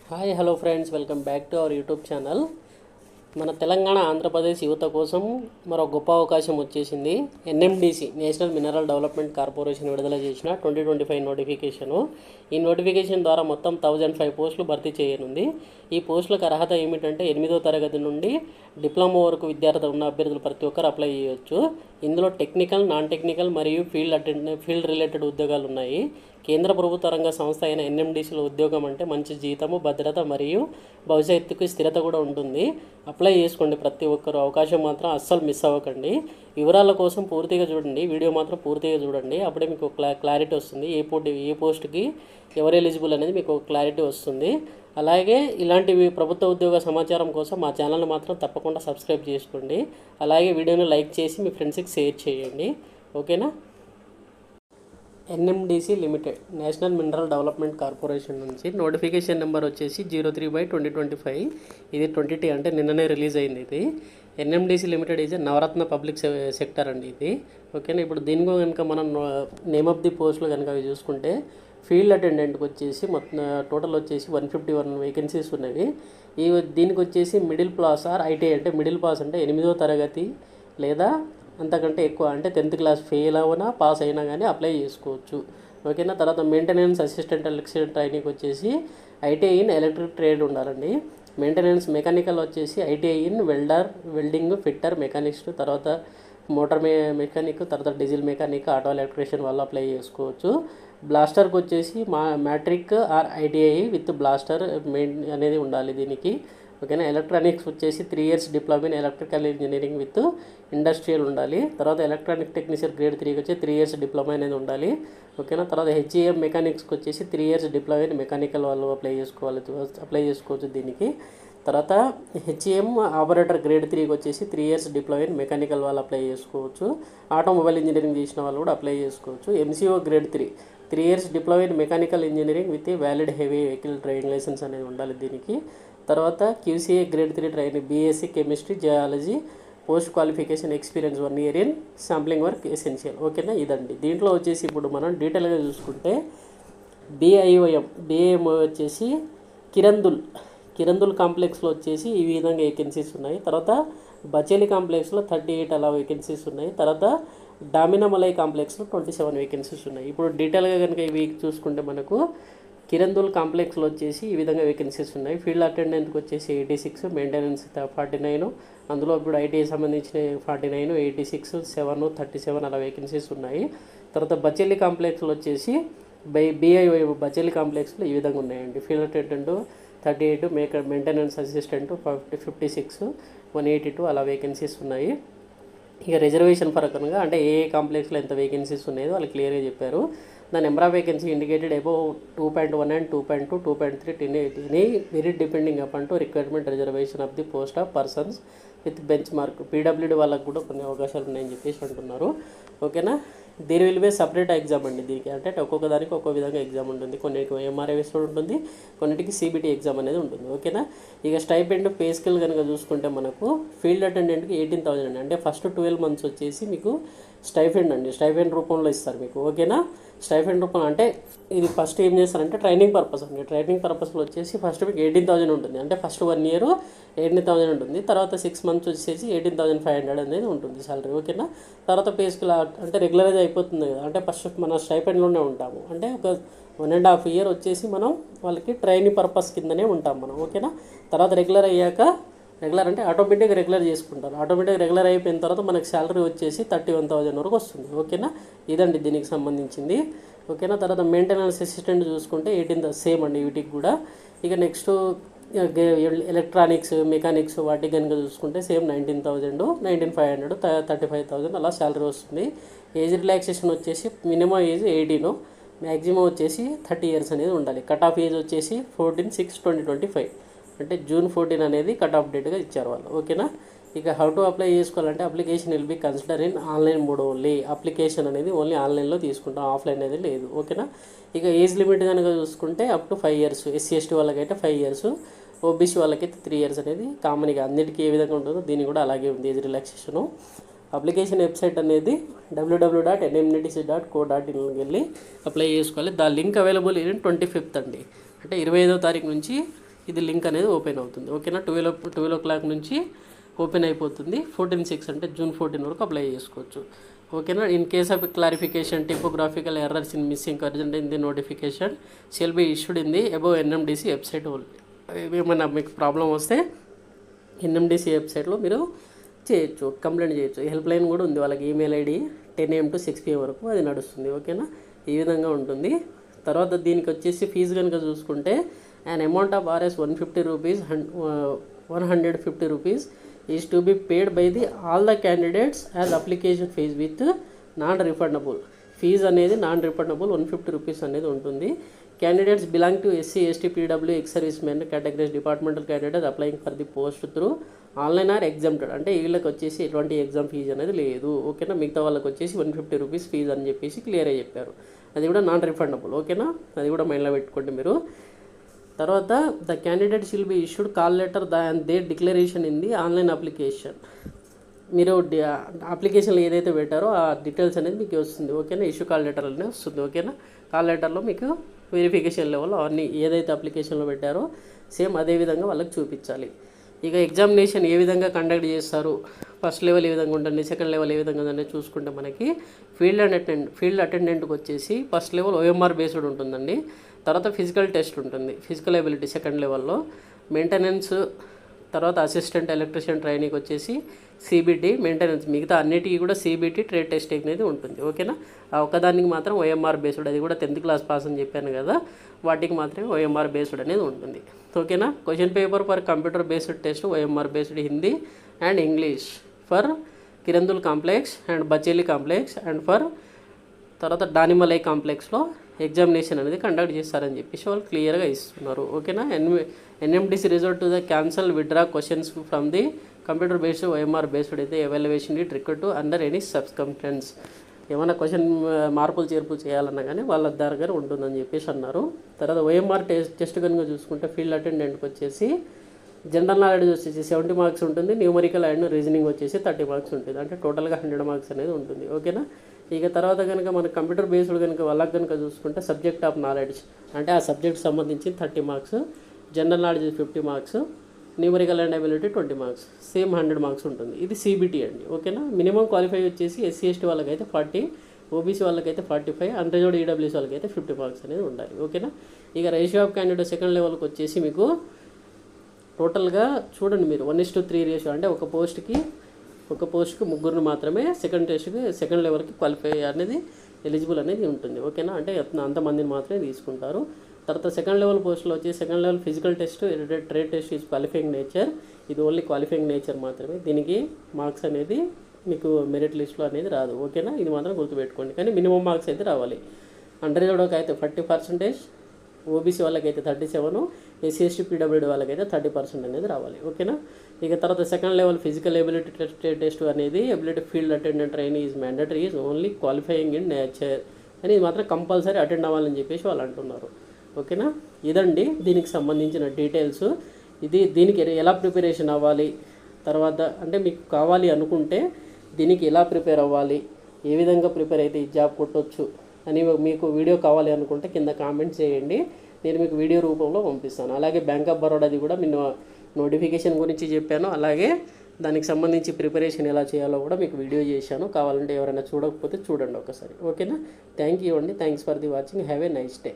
Hi hello friends, welcome back to our YouTube channel. మన తెలంగాణ ఆంధ్రప్రదేశ్ యువత కోసం మరో గొప్ప అవకాశం వచ్చేసింది. NMDC national mineral development corporation విడుదల చేసిన 2025 నోటిఫికేషను. ఈ నోటిఫికేషన్ ద్వారా మొత్తం 1005 పోస్టులు భర్తీ చేయనుంది. ఈ పోస్టులకు అర్హత ఏమిటంటే 8వ తరగతి నుండి డిప్లొమా వరకు విద్యార్థి ఉన్న అభ్యర్థులు ప్రతి ఒక్కరు అప్లై చేయవచ్చు. ఇందులో టెక్నికల్, నాన్ టెక్నికల్ మరియు ఫీల్డ్ రిలేటెడ్ ఉద్యోగాలు ఉన్నాయి. కేంద్ర ప్రభుత్వ రంగ సంస్థ అయిన ఎన్ఎండిసిలో ఉద్యోగం అంటే మంచి జీతము, భద్రత మరియు భవిష్యత్తుకు స్థిరత కూడా ఉంటుంది. అప్లై చేసుకోండి ప్రతి ఒక్కరు. అవకాశం మాత్రం అస్సలు మిస్ అవ్వకండి. వివరాల కోసం పూర్తిగా చూడండి, వీడియో మాత్రం పూర్తిగా చూడండి. అప్పుడే మీకు క్లారిటీ వస్తుంది. ఏ పోస్ట్కి ఎవరు ఎలిజిబుల్ అనేది మీకు క్లారిటీ వస్తుంది. అలాగే ఇలాంటివి ప్రభుత్వ ఉద్యోగ సమాచారం కోసం మా ఛానల్ని మాత్రం తప్పకుండా సబ్స్క్రైబ్ చేసుకోండి. అలాగే వీడియోని లైక్ చేసి మీ ఫ్రెండ్స్కి షేర్ చేయండి. ఓకేనా? NMDC limited national mineral development corporation నుంచి నోటిఫికేషన్ నెంబర్ వచ్చేసి 03/2025. ఇది 20 అంటే నిన్ననే రిలీజ్ అయింది. ఇది NMDC limited is Navratna public sector అండి ఇది. ఓకేనా? ఇప్పుడు దీనికో కనుక మనం నేమ్ ఆఫ్ ది పోస్టులు కనుక చూసుకుంటే ఫీల్డ్ అటెండెంట్కి వచ్చేసి మొత్తం టోటల్ వచ్చేసి 151 వేకెన్సీస్ ఉన్నవి. దీనికి వచ్చేసి మిడిల్ పాస్ ఆర్ ఐటీఐ అంటే మిడిల్ పాస్ అంటే 8వ తరగతి లేదా అంతకంటే ఎక్కువ అంటే 10th క్లాస్ ఫెయిల్ అవునా పాస్ అయినా కానీ అప్లై చేసుకోవచ్చు. ఓకేనా? తర్వాత మెయింటెనెన్స్ అసిస్టెంట్ ఎలక్ట్రిషియన్ ట్రైనింగ్ వచ్చేసి ఐటీఐ ఇన్ ఎలక్ట్రిక్ ట్రేడ్ ఉండాలండి. మెయింటెనెన్స్ మెకానికల్ వచ్చేసి ITI in welding, fitter, mechanics, తర్వాత మోటార్ మెకానిక్, తర్వాత డీజిల్ మెకానిక్, ఆటో ఎలక్ట్రీషియన్ వాళ్ళు అప్లై చేసుకోవచ్చు. బ్లాస్టర్కి వచ్చేసి matric or ITI with blaster అనేది ఉండాలి దీనికి. ఓకేనా? ఎలక్ట్రానిక్స్ వచ్చేసి 3 years diploma in electrical engineering with industrial ఉండాలి. తర్వాత ఎలక్ట్రానిక్ టెక్నీషియన్ గ్రేడ్ 3కి వచ్చి 3 years డిప్లొమా అనేది ఉండాలి. ఓకేనా? తర్వాత హెచ్ఈఎం మెకానిక్స్కి వచ్చేసి 3 years డిప్లొమా ఇన్ మెకానికల్ వాళ్ళు అప్లై చేసుకోవచ్చు దీనికి. తర్వాత హెచ్ఈఎం ఆపరేటర్ గ్రేడ్ 3కి వచ్చేసి 3 years డిప్లొమా ఇన్ మెకానికల్ వాళ్ళు అప్లై చేసుకోవచ్చు. ఆటోమొబైల్ ఇంజనీరింగ్ చేసిన వాళ్ళు కూడా అప్లై చేసుకోవచ్చు. MCO grade 3 years diploma in mechanical engineering with valid heavy vehicle driving licence అనేది ఉండాలి దీనికి. తర్వాత QCA grade 3 training BSc chemistry, geology, post qualification experience 1 year in sampling work essential. ఓకేనా? ఇదండి. దీంట్లో వచ్చేసి ఇప్పుడు మనం డీటెయిల్గా చూసుకుంటే బిఐఓఎం వచ్చేసి కిరందుల్ కాంప్లెక్స్లో వచ్చేసి ఈ విధంగా వేకెన్సీస్ ఉన్నాయి. తర్వాత బచేలి కాంప్లెక్స్లో 38 అలా వేకెన్సీస్ ఉన్నాయి. తర్వాత డామినమలై కాంప్లెక్స్లో 27 వేకెన్సీస్ ఉన్నాయి. ఇప్పుడు డీటెయిల్గా కనుక ఈ వీక్ చూసుకుంటే మనకు కిరందుల్ కాంప్లెక్స్లో వచ్చేసి ఈ విధంగా వేకెన్సీస్ ఉన్నాయి. ఫీల్డ్ అటెండెంట్కి వచ్చేసి 86, మెయింటెనెన్స్ 49, అందులో ఇప్పుడు ఐటీఐ సంబంధించిన 49, 86, 7, 37 అలా వేకెన్సీస్ ఉన్నాయి. తర్వాత బచేలి కాంప్లెక్స్లో వచ్చేసి బిఐఓ బచేలి కాంప్లెక్స్లో ఈ విధంగా ఉన్నాయండి. ఫీల్డ్ అటెండెంట్ 38, మెయింటెనెన్స్ అసిస్టెంట్ 56, 182 అలా వేకెన్సీస్ ఉన్నాయి. ఇక రిజర్వేషన్ పరంగా అంటే ఏ కాంప్లెక్స్లో ఎంత వేకెన్సీస్ ఉన్నాయో వాళ్ళు క్లియర్గా చెప్పారు. The number of vacancy indicated above 2.1 and 2.2, 2.3 any very depending upon to requirement reservation of the post of persons with benchmark. PWD వాళ్ళకు కూడా కొన్ని అవకాశాలు ఉన్నాయని చెప్పేసి అంటున్నారు. ఓకేనా? దీని విల్ బి సపరేట్ ఎగ్జామ్ అండి దీనికి. అంటే ఒక్కొక్క దానికి ఒక్కొక్క విధంగా ఎగ్జామ్ ఉంటుంది. కొన్నిటికి ఎంఆర్ఐఎస్ ఉంటుంది, కొన్నిటికి సిబిటీ ఎగ్జామ్ అనేది ఉంటుంది. ఓకేనా? ఇక స్టైపెండ్ పే స్కేల్ కనుక చూసుకుంటే మనకు ఫీల్డ్ అటెండెంట్కి 18,000 అండి. అంటే ఫస్ట్ 12 months వచ్చేసి మీకు స్టైఫెండ్ అండి, స్టైఫెండ్ రూపంలో ఇస్తారు మీకు. ఓకేనా? స్టైఫెండ్ రూపంలో అంటే ఇది ఫస్ట్ ఏం చేస్తారంటే ట్రైనింగ్ పర్పస్ అండి. ట్రైనింగ్ పర్పస్లో వచ్చేసి ఫస్ట్ మీకు 18,000 ఉంటుంది. అంటే ఫస్ట్ 1 year 18,000 ఉంటుంది. తర్వాత 6 months వచ్చేసి 18,500 అనేది ఉంటుంది సాలరీ. ఓకేనా? తర్వాత పే స్కేల్ అంటే రెగ్యులరైజ్ అయిపోతుంది కదా. అంటే ఫస్ట్ మన స్టైఫెండ్లోనే ఉంటాము. అంటే ఒక 1.5 year వచ్చేసి మనం వాళ్ళకి ట్రైనింగ్ పర్పస్ కిందనే ఉంటాం మనం. ఓకేనా? తర్వాత రెగ్యులర్ అయ్యాక అంటే ఆటోమేటిక్గా రెగ్యులర్ చేసుకుంటారు. ఆటోమేటిక్గా రెగ్యులర్ అయిపోయిన తర్వాత మనకి శాలరీ వచ్చేసి 31,000 వరకు వస్తుంది. ఓకేనా? ఇదండి దీనికి సంబంధించింది. ఓకేనా? తర్వాత మెయింటెనెన్స్ అసిస్టెంట్ చూసుకుంటే 18 సేమ్ అండి వీటికి కూడా. ఇక నెక్స్ట్ ఎలక్ట్రానిక్స్, మెకానిక్స్ వాటికి కనుక చూసుకుంటే సేమ్ 19,000, 19,500, 35,000 అలా శాలరీ వస్తుంది. ఏజ్ రిలాక్సేషన్ వచ్చేసి మినిమం ఏజ్ 18, మ్యాక్సిమం వచ్చేసి 30 years అనేది ఉండాలి. కట్ ఆఫ్ ఏజ్ వచ్చేసి 14/6/2025 అంటే June 14 అనేది కట్ ఆఫ్ డేట్గా ఇచ్చారు వాళ్ళు. ఓకేనా? ఇక హౌ టు అప్లై చేసుకోవాలంటే application will be consider in online mode only. Application అనేది ఓన్లీ ఆన్లైన్లో తీసుకుంటాం, ఆఫ్లైన్ అనేది లేదు. ఓకేనా? ఇక ఏజ్ లిమిట్ కనుక చూసుకుంటే up to 5 years, SC ST వాళ్ళకైతే 5 years, ఓబీసీ వాళ్ళకైతే 3 years అనేది కామన్గా అన్నిటికీ ఏ విధంగా ఉంటుందో దీనికి కూడా అలాగే ఉంది ఏజ్ రిలాక్సేషను. అప్లికేషన్ వెబ్సైట్ అనేది www.nmdc.co.inకి వెళ్ళి అప్లై చేసుకోవాలి. The link available in 25th అండి. అంటే 25వ తారీఖు నుంచి ఇది లింక్ అనేది ఓపెన్ అవుతుంది. ఓకేనా, 12 o'clock నుంచి ఓపెన్ అయిపోతుంది. 14/6 అంటే June 14 వరకు అప్లై చేసుకోవచ్చు. ఓకేనా. In case of clarification typographical errors in missing correction in the notification shall be issued in the above NMDC website only. ఏమైనా మీకు ప్రాబ్లం వస్తే NMDC వెబ్సైట్లో మీరు చేయొచ్చు, కంప్లైంట్ చేయొచ్చు. హెల్ప్ లైన్ కూడా ఉంది వాళ్ళకి, email ID 10 AM to 6 PM వరకు అది నడుస్తుంది. ఓకేనా, ఈ విధంగా ఉంటుంది. తర్వాత దీనికి వచ్చేసి ఫీజు కనుక చూసుకుంటే an amount of Rs 150 rupees 150 rupees is to be paid by the all the candidates as application fees with non refundable. Fee అనేది నాన్ రిఫండబుల్ 150 రూపీస్ అనేది ఉంటుంది. Candidates belong to SC, ST, PW, ex service men categories departmental candidates applying for the post through online or exempted. అంటే వీళ్ళకి వచ్చేసి ఎటువంటి exam fee అనేది లేదు. ఓకేనా, మిగతా వాళ్ళకి వచ్చేసి 150 రూపీస్ ఫీజు అని చెప్పేసి క్లియర్ అయ్యి చెప్పారు. అది కూడా నాన్ రిఫండబుల్. ఓకేనా, అది కూడా మైండ్లో పెట్టుకోండి మీరు. తర్వాత the candidate shall be issued call letter and their declaration in the online application. మీరు అప్లికేషన్లో ఏదైతే పెట్టారో ఆ డీటెయిల్స్ అనేది మీకు వస్తుంది. ఓకేనా, ఇష్యూ కాల్ లెటర్ అనేది వస్తుంది. ఓకేనా, కాల్ లెటర్లో మీకు వెరిఫికేషన్ లెవెల్ అన్నీ ఏదైతే అప్లికేషన్లో పెట్టారో సేమ్ అదే విధంగా వాళ్ళకి చూపించాలి. ఇక ఎగ్జామినేషన్ ఏ విధంగా కండక్ట్ చేస్తారు, ఫస్ట్ లెవెల్ ఏ విధంగా ఉంటుంది, సెకండ్ లెవెల్ ఏ విధంగా ఉందని చూసుకుంటే మనకి ఫీల్డ్ అటెండెంట్కి వచ్చేసి ఫస్ట్ లెవెల్ OMR బేస్డ్ ఉంటుందండి. తర్వాత ఫిజికల్ టెస్ట్ ఉంటుంది, ఫిజికల్ ఎబిలిటీ సెకండ్ లెవెల్లో. మెయింటెనెన్స్ తర్వాత అసిస్టెంట్ ఎలక్ట్రీషియన్ ట్రైనింగ్ వచ్చేసి CBT మెయింటెనెన్స్. మిగతా అన్నిటికీ కూడా CBT ట్రేడ్ టెస్ట్ అనేది ఉంటుంది. ఓకేనా, ఆ ఒక్కదానికి మాత్రం OMR బేస్డ్, అది కూడా 10th క్లాస్ పాస్ అని చెప్పాను కదా, వాటికి మాత్రమే OMR బేస్డ్ అనేది ఉంటుంది. ఓకేనా, question paper for computer based test OMR based Hindi and English for Kirandul complex and Bacheli complex and for తర్వాత దానిమలై కాంప్లెక్స్లో ఎగ్జామినేషన్ అనేది కండక్ట్ చేస్తారని చెప్పేసి వాళ్ళు క్లియర్గా ఇస్తున్నారు. ఓకేనా, NMDC result to the cancel withdraw questions from the computer based OMR based అయితే evaluation it required to under any circumstances. ఏమైనా క్వశ్చన్ మార్పులు చేర్పులు చేయాలన్నా కానీ వాళ్ళ దగ్గర ఉంటుందని చెప్పేసి అన్నారు. తర్వాత OMR టెస్ట్ కనుక చూసుకుంటే ఫీల్డ్ అటెండెంట్కి వచ్చేసి జనరల్ నాలెడ్జ్ వచ్చేసి 70 మార్క్స్ ఉంటుంది, న్యూమరికల్ అండ్ రీజనింగ్ వచ్చేసి 30 మార్క్స్ ఉంటుంది. అంటే టోటల్గా 100 మార్క్స్ అనేది ఉంటుంది. ఓకేనా, ఇక తర్వాత కనుక మన కంప్యూటర్ బేస్డ్ కనుక వాళ్ళకి కనుక చూసుకుంటే సబ్జెక్ట్ ఆఫ్ నాలెడ్జ్ అంటే ఆ సబ్జెక్ట్ సంబంధించి 30 marks, general knowledge 50 marks, numerical and ability 20 marks, same 100 marks ఉంటుంది. ఇది CBT అండి. ఓకేనా, మినిమం క్వాలిఫై వచ్చేసి SC, ST వాళ్ళకైతే 40, OBC వాళ్ళకైతే 45, అన్రిజర్వ్డ్ EWS వాళ్ళకైతే 50 మార్క్స్ అనేది ఉండాలి. ఓకేనా, ఇక రేషియో ఆఫ్ క్యాండిడేట్ సెకండ్ లెవెల్కి వచ్చేసి మీకు టోటల్గా చూడండి మీరు 1:3 రేషియో. అంటే ఒక పోస్ట్కి ముగ్గురు మాత్రమే సెకండ్ లెవెల్కి క్వాలిఫై అనేది ఎలిజిబుల్ అనేది ఉంటుంది. ఓకేనా, అంటే అంతమందిని మాత్రమే తీసుకుంటారు. తర్వాత సెకండ్ లెవెల్ పోస్టులో వచ్చి second level physical test, trade test is qualifying nature. ఇది ఓన్లీ క్వాలిఫైయింగ్ నేచర్ మాత్రమే, దీనికి మార్క్స్ అనేది మీకు మెరిట్ లిస్ట్లో అనేది రాదు. ఓకేనా, ఇది మాత్రం గుర్తుపెట్టుకోండి. కానీ మినిమం మార్క్స్ అయితే రావాలి. అన్రిజర్వ్డ్కి అయితే 40%, OBC వాళ్ళకైతే 37, SC, ST, PWD వాళ్ళకైతే 30% అనేది రావాలి. ఓకేనా, ఇక తర్వాత second level physical ability test అనేది ability field attendant training is mandatory is only qualifying in nature అని ఇది మాత్రం కంపల్సరీ అటెండ్ అవ్వాలని చెప్పేసి వాళ్ళు అంటున్నారు. ఓకేనా, ఇదండి దీనికి సంబంధించిన డీటెయిల్స్. దీనికి ఎలా ప్రిపరేషన్ అవ్వాలి, తర్వాత అంటే మీకు కావాలి అనుకుంటే దీనికి ఎలా ప్రిపేర్ అవ్వాలి, ఏ విధంగా ప్రిపేర్ అయితే ఈ జాబ్ కొట్టొచ్చు అని మీకు వీడియో కావాలి అనుకుంటే కింద కామెంట్ చేయండి, నేను మీకు వీడియో రూపంలో పంపిస్తాను. అలాగే బ్యాంక్ ఆఫ్ బరోడాది కూడా నేను నోటిఫికేషన్ గురించి చెప్పాను, అలాగే దానికి సంబంధించి ప్రిపరేషన్ ఎలా చేయాలో కూడా మీకు వీడియో చేశాను. కావాలంటే ఎవరైనా చూడకపోతే చూడండి ఒకసారి. ఓకేనా, థ్యాంక్ యూ అండి, thanks for the watching, have a nice day.